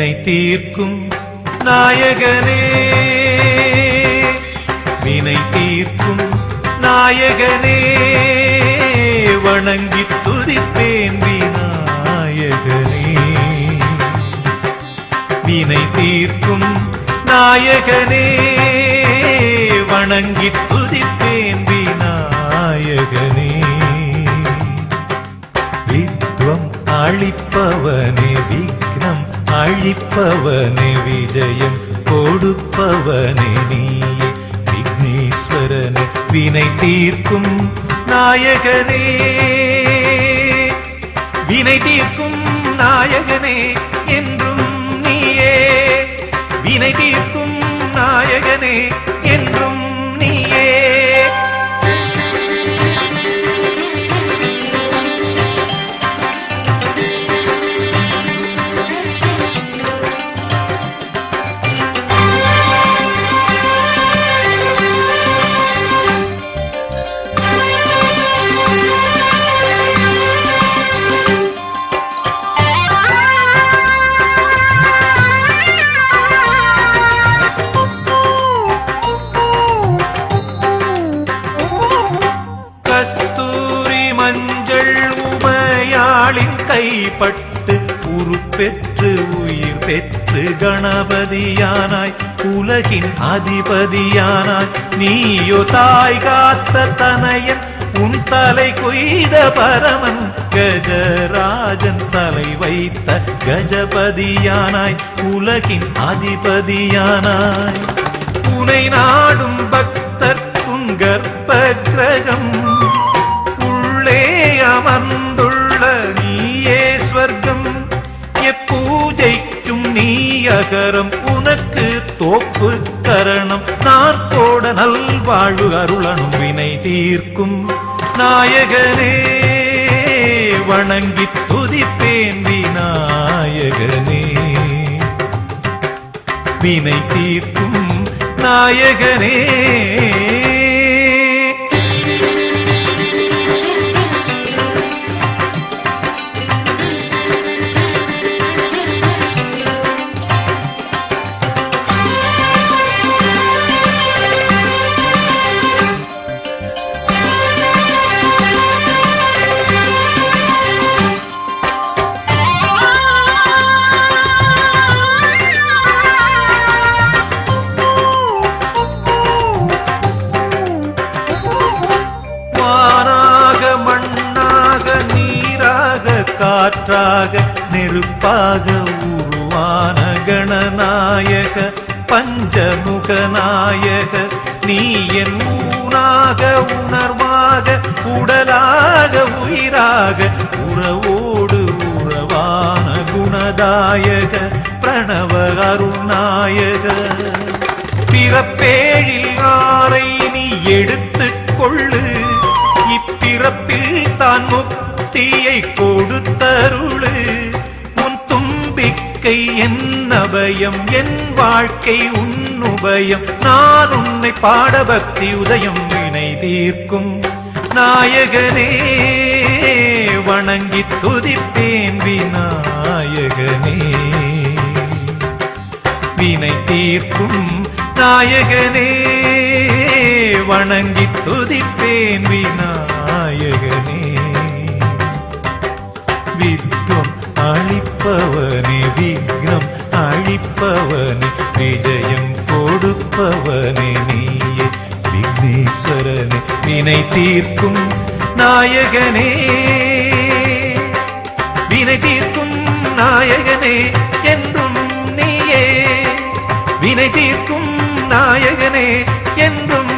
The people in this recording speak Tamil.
வினை தீர்க்கும் நாயகனே, வினை தீர்க்கும் நாயகனே, வணங்கி துதிப்பேன் விநாயகனே. வினை தீர்க்கும் நாயகனே, வணங்கி துதிப்பேன் விநாயகனே. வித்வம் அளிப்பவனே, விக்னம் அழிப்பவனே, விஜயம் கொடுப்பவனே நீயே விக்னேஸ்வரனே. வினை தீர்க்கும் நாயகனே, வினை தீர்க்கும் நாயகனே, என்றும் நீயே. வினை தீர்க்கும் நாயகனே, என்றும் நீயே. கஸ்தூரி மஞ்சள் உமையாளின் கைப்பட்டு உருப்பெற்று உயிர் பெற்று கணபதியானாய், உலகின் அதிபதியானாய். நீயோ தாய் காத்த தனையன், உன் தலை கொய்த பரமன், கஜராஜன் தலை வைத்த கஜபதியானாய், உலகின் அதிபதியானாய். உனை நாடும் பக்தர்க்கும் கர்ப்ப கிரகம், உள்ளே அமர்ந்துள்ள நீயே ஸ்வர்க்கம். எப்பூஜைக்கும் நீ அகரம், உனக்கு தோப்பு கரணம். நாற்போட நல்வாழ்வு அருளனும் வினை தீர்க்கும் நாயகனே, வணங்கி துதிப்பேன் விநாயகனே. வினை தீர்க்கும் நாயகனே. காற்றாக நெருப்பாக உருவான கணநாயக, பஞ்சமுகநாயக. நீ என் ஊனாக உணர்வாக, உடலாக உயிராக, உறவோடு உறவான குணதாயக, பிரணவ அருணாயக. பிறப்பேழில் ஆரை நீ எடுத்துக் கொள்ளு, இப்பிறப்பில் தான் முக்தியை கொடுத்தருளு. உன் தும்பிக்கை என் அபயம், என் வாழ்க்கை உன் உபயம். நான் உன்னை பாட பக்தி உதயம். வினை தீர்க்கும் நாயகனே, வணங்கி துதிப்பேன் விநாயகனே. வினை தீர்க்கும் நாயகனே, வணங்கி துதிப்பேன் விநாயகனே. வித்வம் அளிப்பவனே, விக்னம் அழிப்பவனே, விஜயம் கொடுப்பவனே நீயே விக்னேஸ்வரனே. வினை தீர்க்கும் நாயகனே, வினை தீர்க்கும் நாயகனே, என்றும் நீயே. வினை தீர்க்கும் நாயகனே, என்றும்